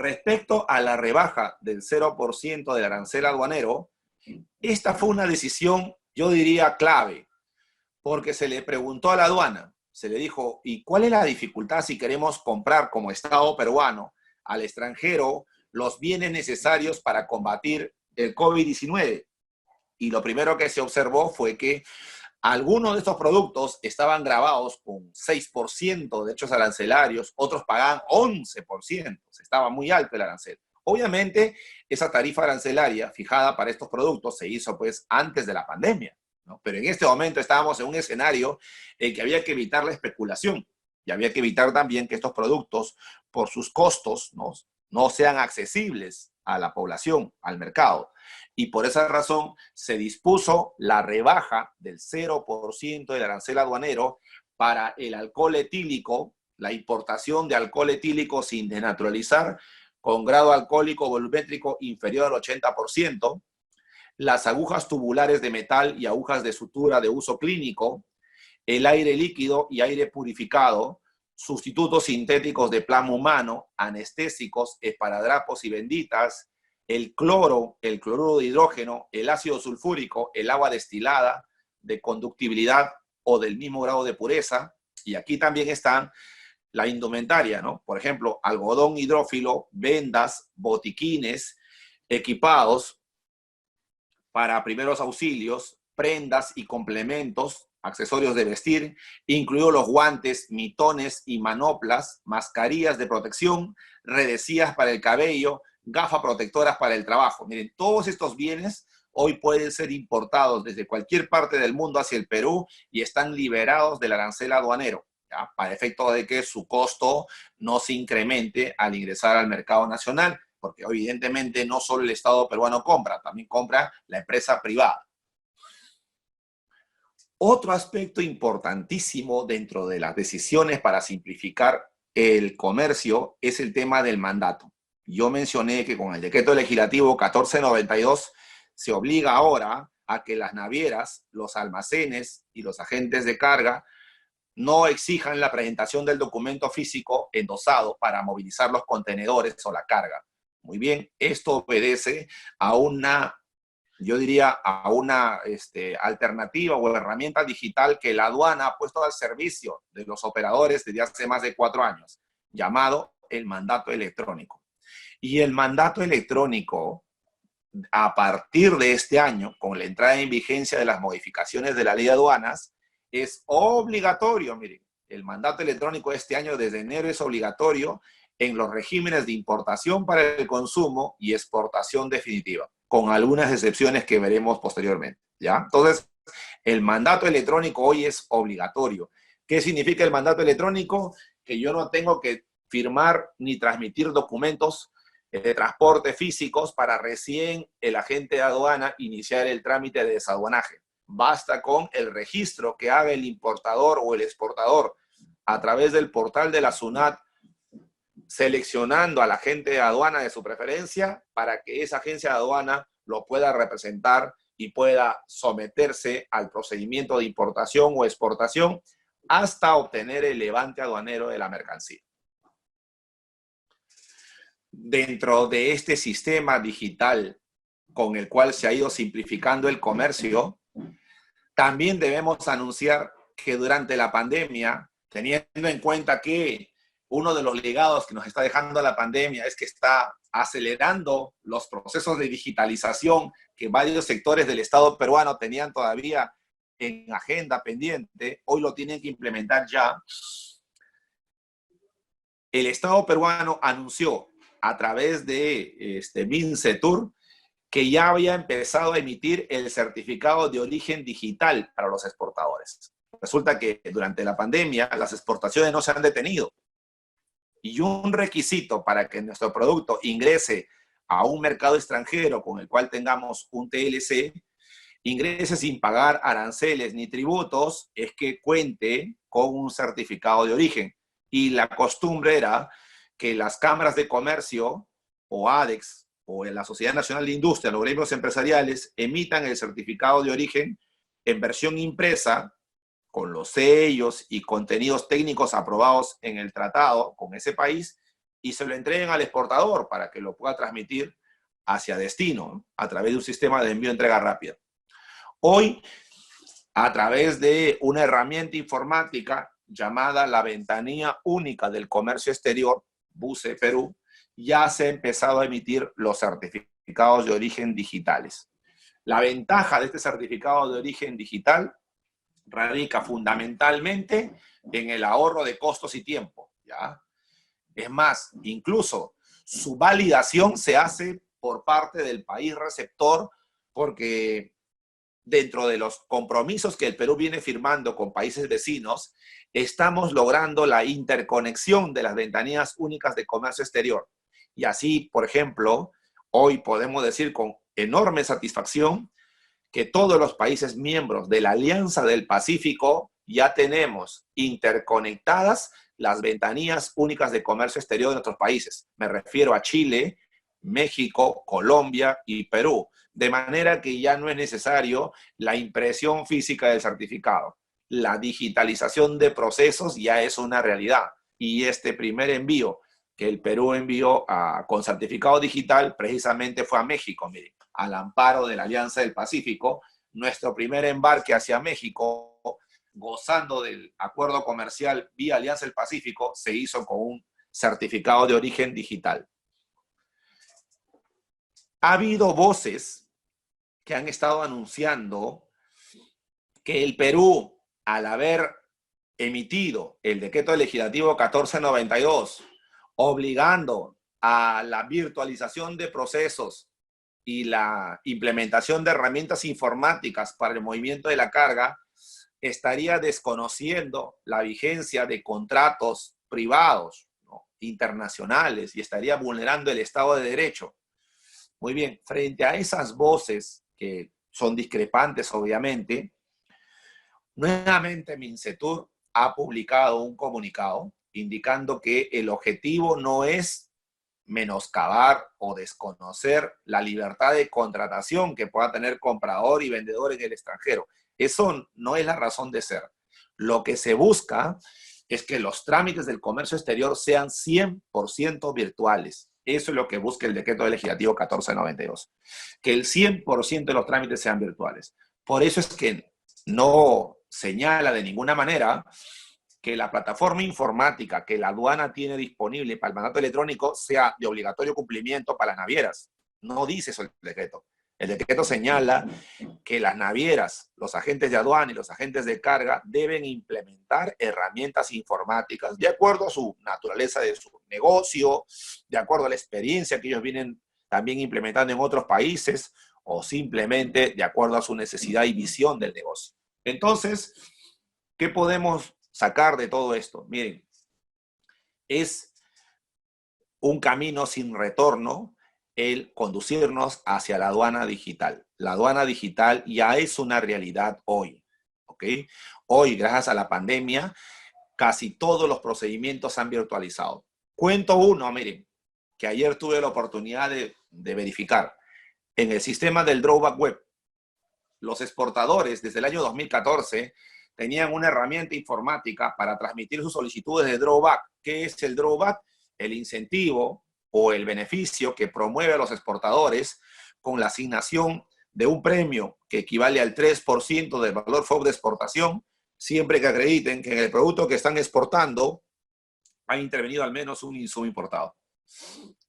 Respecto a la rebaja del 0% del arancel aduanero, esta fue una decisión, yo diría, clave, porque se le preguntó a la aduana, se le dijo, ¿y cuál es la dificultad si queremos comprar como Estado peruano al extranjero los bienes necesarios para combatir el COVID-19? Y lo primero que se observó fue que algunos de estos productos estaban grabados con 6% de hechos arancelarios, otros pagaban 11%, estaba muy alto el arancel. Obviamente, esa tarifa arancelaria fijada para estos productos se hizo pues antes de la pandemia, ¿no? Pero en este momento estábamos en un escenario en que había que evitar la especulación y había que evitar también que estos productos, por sus costos, no sean accesibles a la población, al mercado. Y por esa razón se dispuso la rebaja del 0% del arancel aduanero para el alcohol etílico, la importación de alcohol etílico sin desnaturalizar, con grado alcohólico volumétrico inferior al 80%, las agujas tubulares de metal y agujas de sutura de uso clínico, el aire líquido y aire purificado, sustitutos sintéticos de plasma humano, anestésicos, esparadrapos y benditas, el cloro, el cloruro de hidrógeno, el ácido sulfúrico, el agua destilada de conductibilidad o del mismo grado de pureza. Y aquí también están la indumentaria, ¿no? Por ejemplo, algodón hidrófilo, vendas, botiquines, equipados para primeros auxilios, prendas y complementos, accesorios de vestir, incluidos los guantes, mitones y manoplas, mascarillas de protección, redecillas para el cabello, gafas protectoras para el trabajo. Miren, todos estos bienes hoy pueden ser importados desde cualquier parte del mundo hacia el Perú y están liberados del arancel aduanero, ¿ya? Para efecto de que su costo no se incremente al ingresar al mercado nacional, porque evidentemente no solo el Estado peruano compra, también compra la empresa privada. Otro aspecto importantísimo dentro de las decisiones para simplificar el comercio es el tema del mandato. Yo mencioné que con el decreto legislativo 1492 se obliga ahora a que las navieras, los almacenes y los agentes de carga no exijan la presentación del documento físico endosado para movilizar los contenedores o la carga. Muy bien, esto obedece a una, yo diría, a una alternativa o herramienta digital que la aduana ha puesto al servicio de los operadores desde hace más de 4 años, llamado el mandato electrónico. Y el mandato electrónico, a partir de este año, con la entrada en vigencia de las modificaciones de la ley de aduanas, es obligatorio. Miren, el mandato electrónico este año desde enero es obligatorio en los regímenes de importación para el consumo y exportación definitiva, con algunas excepciones que veremos posteriormente, ¿ya? Entonces, el mandato electrónico hoy es obligatorio. ¿Qué significa el mandato electrónico? Que yo no tengo que firmar ni transmitir documentos de transporte físicos para recién el agente de aduana iniciar el trámite de desaduanaje. Basta con el registro que haga el importador o el exportador a través del portal de la SUNAT, seleccionando al agente de aduana de su preferencia para que esa agencia de aduana lo pueda representar y pueda someterse al procedimiento de importación o exportación hasta obtener el levante aduanero de la mercancía. Dentro de este sistema digital con el cual se ha ido simplificando el comercio, también debemos anunciar que durante la pandemia, teniendo en cuenta que uno de los legados que nos está dejando la pandemia es que está acelerando los procesos de digitalización que varios sectores del Estado peruano tenían todavía en agenda pendiente, hoy lo tienen que implementar ya. El Estado peruano anunció a través de Mincetur que ya había empezado a emitir el certificado de origen digital para los exportadores. Resulta que durante la pandemia las exportaciones no se han detenido. Y un requisito para que nuestro producto ingrese a un mercado extranjero con el cual tengamos un TLC, ingrese sin pagar aranceles ni tributos, es que cuente con un certificado de origen. Y la costumbre era que las cámaras de comercio o ADEX o en la Sociedad Nacional de Industria, los gremios empresariales, emitan el certificado de origen en versión impresa con los sellos y contenidos técnicos aprobados en el tratado con ese país y se lo entreguen al exportador para que lo pueda transmitir hacia destino, ¿no? A través de un sistema de envío-entrega rápida. Hoy, a través de una herramienta informática llamada la Ventanilla Única del Comercio Exterior, BUCE Perú, ya se ha empezado a emitir los certificados de origen digitales. La ventaja de este certificado de origen digital radica fundamentalmente en el ahorro de costos y tiempo, ¿ya? Es más, incluso su validación se hace por parte del país receptor, porque dentro de los compromisos que el Perú viene firmando con países vecinos, estamos logrando la interconexión de las ventanillas únicas de comercio exterior. Y así, por ejemplo, hoy podemos decir con enorme satisfacción que todos los países miembros de la Alianza del Pacífico ya tenemos interconectadas las ventanillas únicas de comercio exterior de nuestros países. Me refiero a Chile, México, Colombia y Perú. De manera que ya no es necesario la impresión física del certificado. La digitalización de procesos ya es una realidad. Y este primer envío que el Perú envió con certificado digital precisamente fue a México, miren, al amparo de la Alianza del Pacífico. Nuestro primer embarque hacia México, gozando del acuerdo comercial vía Alianza del Pacífico, se hizo con un certificado de origen digital. Ha habido voces que han estado anunciando que el Perú, al haber emitido el decreto legislativo 1492, obligando a la virtualización de procesos y la implementación de herramientas informáticas para el movimiento de la carga, estaría desconociendo la vigencia de contratos privados, ¿no?, internacionales, y estaría vulnerando el Estado de Derecho. Muy bien, frente a esas voces que son discrepantes, obviamente, nuevamente Mincetur ha publicado un comunicado indicando que el objetivo no es menoscabar o desconocer la libertad de contratación que pueda tener comprador y vendedor en el extranjero. Eso no es la razón de ser. Lo que se busca es que los trámites del comercio exterior sean 100% virtuales. Eso es lo que busca el decreto legislativo 1492. Que el 100% de los trámites sean virtuales. Por eso es que no señala de ninguna manera que la plataforma informática que la aduana tiene disponible para el mandato electrónico sea de obligatorio cumplimiento para las navieras. No dice eso el decreto. El decreto señala que las navieras, los agentes de aduana y los agentes de carga deben implementar herramientas informáticas de acuerdo a su naturaleza de su negocio, de acuerdo a la experiencia que ellos vienen también implementando en otros países, o simplemente de acuerdo a su necesidad y visión del negocio. Entonces, ¿qué podemos sacar de todo esto? Miren, es un camino sin retorno el conducirnos hacia la aduana digital. La aduana digital ya es una realidad hoy, ¿ok? Hoy, gracias a la pandemia, casi todos los procedimientos se han virtualizado. Cuento uno, miren, que ayer tuve la oportunidad de verificar. En el sistema del drawback web, los exportadores desde el año 2014 tenían una herramienta informática para transmitir sus solicitudes de drawback. ¿Qué es el drawback? El incentivo o el beneficio que promueve a los exportadores con la asignación de un premio que equivale al 3% del valor FOB de exportación, siempre que acrediten que en el producto que están exportando ha intervenido al menos un insumo importado.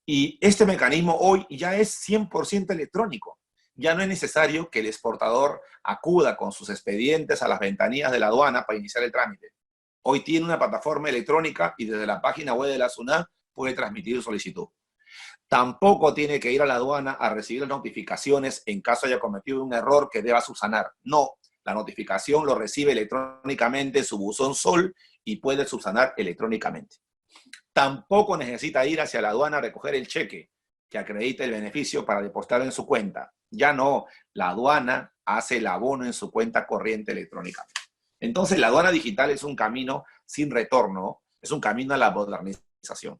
Y este mecanismo hoy ya es 100% electrónico. Ya no es necesario que el exportador acuda con sus expedientes a las ventanillas de la aduana para iniciar el trámite. Hoy tiene una plataforma electrónica y desde la página web de la SUNAT puede transmitir su solicitud. Tampoco tiene que ir a la aduana a recibir las notificaciones en caso haya cometido un error que deba subsanar. No, la notificación lo recibe electrónicamente en su buzón SOL y puede subsanar electrónicamente. Tampoco necesita ir hacia la aduana a recoger el cheque que acredita el beneficio para depositarlo en su cuenta. Ya no, la aduana hace el abono en su cuenta corriente electrónica. Entonces, la aduana digital es un camino sin retorno, es un camino a la modernización.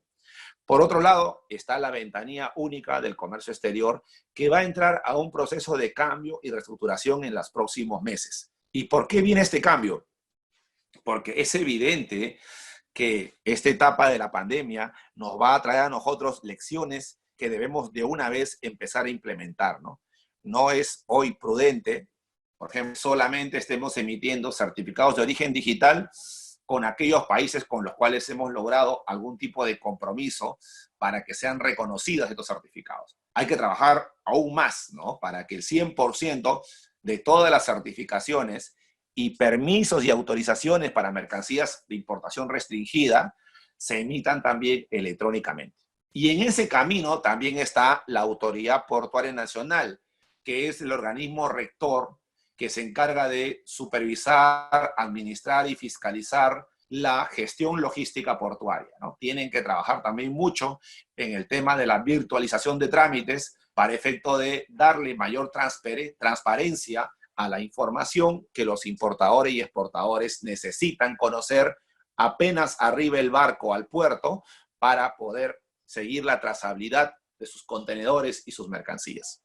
Por otro lado, está la ventanilla única del comercio exterior, que va a entrar a un proceso de cambio y reestructuración en los próximos meses. ¿Y por qué viene este cambio? Porque es evidente que esta etapa de la pandemia nos va a traer a nosotros lecciones que debemos de una vez empezar a implementar, ¿no? No es hoy prudente, por ejemplo, solamente estemos emitiendo certificados de origen digital con aquellos países con los cuales hemos logrado algún tipo de compromiso para que sean reconocidos estos certificados. Hay que trabajar aún más, ¿no? Para que el 100% de todas las certificaciones y permisos y autorizaciones para mercancías de importación restringida se emitan también electrónicamente. Y en ese camino también está la Autoridad Portuaria Nacional, que es el organismo rector que se encarga de supervisar, administrar y fiscalizar la gestión logística portuaria, ¿no? Tienen que trabajar también mucho en el tema de la virtualización de trámites para efecto de darle mayor transparencia a la información que los importadores y exportadores necesitan conocer apenas arriba el barco al puerto para poder seguir la trazabilidad de sus contenedores y sus mercancías.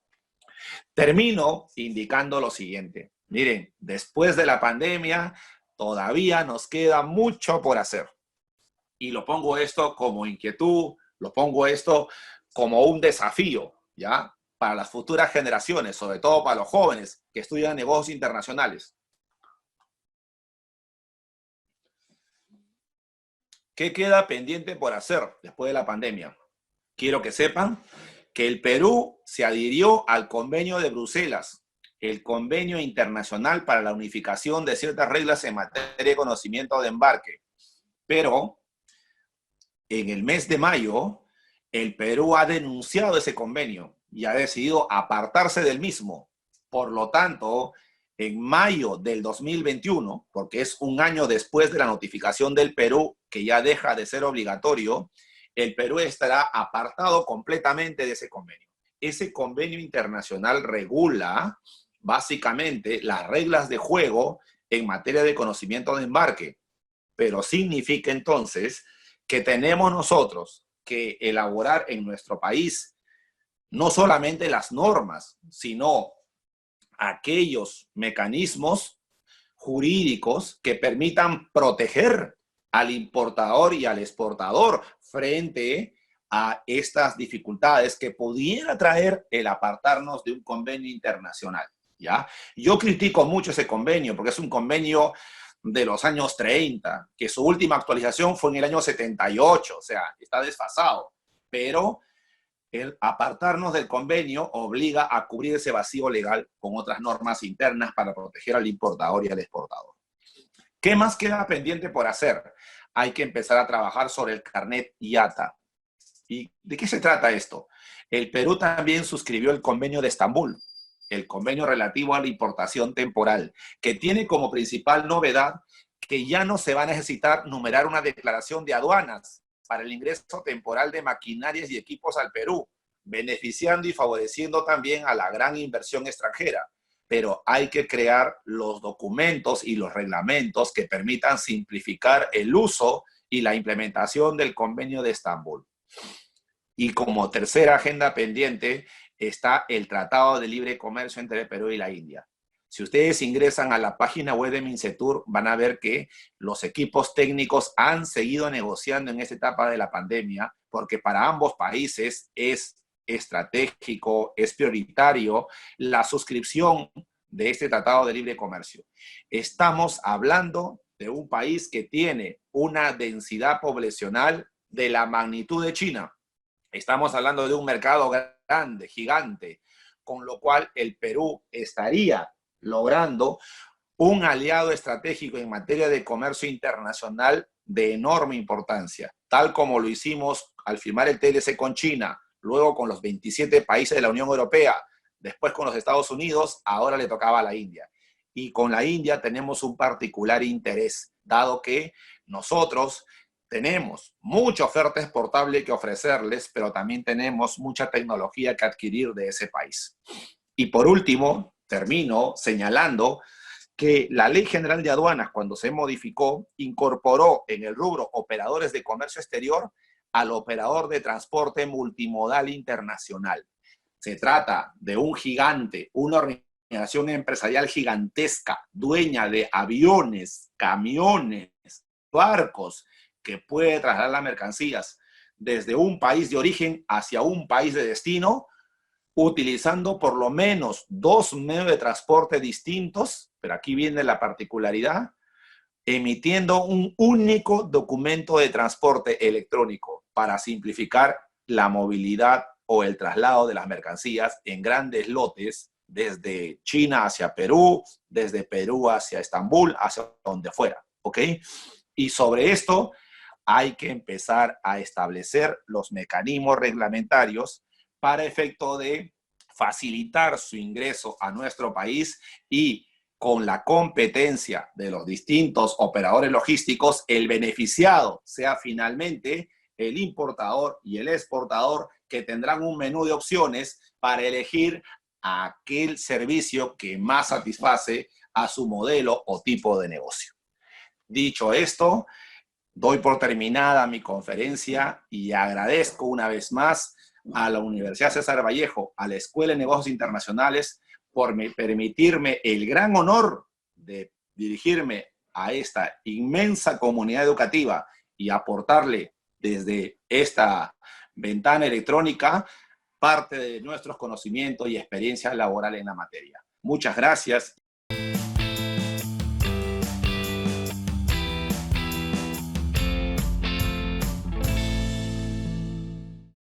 Termino indicando lo siguiente. Miren, después de la pandemia todavía nos queda mucho por hacer. Y lo pongo esto como inquietud, lo pongo esto como un desafío, ¿ya? Para las futuras generaciones, sobre todo para los jóvenes que estudian negocios internacionales. ¿Qué queda pendiente por hacer después de la pandemia? Quiero que sepan que el Perú se adhirió al Convenio de Bruselas, el Convenio Internacional para la Unificación de ciertas reglas en materia de conocimiento de embarque. Pero en el mes de mayo, el Perú ha denunciado ese convenio y ha decidido apartarse del mismo. Por lo tanto, en mayo del 2021, porque es un año después de la notificación del Perú, que ya deja de ser obligatorio, el Perú estará apartado completamente de ese convenio. Ese convenio internacional regula básicamente las reglas de juego en materia de conocimiento de embarque, pero significa entonces que tenemos nosotros que elaborar en nuestro país no solamente las normas, sino aquellos mecanismos jurídicos que permitan proteger al importador y al exportador frente a estas dificultades que pudiera traer el apartarnos de un convenio internacional, ¿ya? Yo critico mucho ese convenio porque es un convenio de los años 30, que su última actualización fue en el año 78, o sea, está desfasado, pero el apartarnos del convenio obliga a cubrir ese vacío legal con otras normas internas para proteger al importador y al exportador. ¿Qué más queda pendiente por hacer? Hay que empezar a trabajar sobre el carnet IATA. ¿Y de qué se trata esto? El Perú también suscribió el convenio de Estambul, el convenio relativo a la importación temporal, que tiene como principal novedad que ya no se va a necesitar numerar una declaración de aduanas para el ingreso temporal de maquinarias y equipos al Perú, beneficiando y favoreciendo también a la gran inversión extranjera. Pero hay que crear los documentos y los reglamentos que permitan simplificar el uso y la implementación del convenio de Estambul. Y como tercera agenda pendiente está el Tratado de Libre Comercio entre el Perú y la India. Si ustedes ingresan a la página web de Mincetur, van a ver que los equipos técnicos han seguido negociando en esta etapa de la pandemia, porque para ambos países es estratégico, es prioritario la suscripción de este Tratado de Libre Comercio. Estamos hablando de un país que tiene una densidad poblacional de la magnitud de China. Estamos hablando de un mercado grande, gigante, con lo cual el Perú estaría logrando un aliado estratégico en materia de comercio internacional de enorme importancia, tal como lo hicimos al firmar el TLC con China, luego con los 27 países de la Unión Europea, después con los Estados Unidos, ahora le tocaba a la India. Y con la India tenemos un particular interés, dado que nosotros tenemos mucha oferta exportable que ofrecerles, pero también tenemos mucha tecnología que adquirir de ese país. Y por último, termino señalando que la Ley General de Aduanas, cuando se modificó, incorporó en el rubro operadores de comercio exterior al operador de transporte multimodal internacional. Se trata de un gigante, una organización empresarial gigantesca, dueña de aviones, camiones, barcos, que puede trasladar las mercancías desde un país de origen hacia un país de destino, utilizando por lo menos 2 medios de transporte distintos, pero aquí viene la particularidad, emitiendo un único documento de transporte electrónico para simplificar la movilidad o el traslado de las mercancías en grandes lotes desde China hacia Perú, desde Perú hacia Estambul, hacia donde fuera, ¿ok? Y sobre esto hay que empezar a establecer los mecanismos reglamentarios para efecto de facilitar su ingreso a nuestro país y con la competencia de los distintos operadores logísticos, el beneficiado sea finalmente el importador y el exportador, que tendrán un menú de opciones para elegir aquel servicio que más satisface a su modelo o tipo de negocio. Dicho esto, doy por terminada mi conferencia y agradezco una vez más a la Universidad César Vallejo, a la Escuela de Negocios Internacionales, por permitirme el gran honor de dirigirme a esta inmensa comunidad educativa y aportarle desde esta ventana electrónica parte de nuestros conocimientos y experiencias laborales en la materia. Muchas gracias.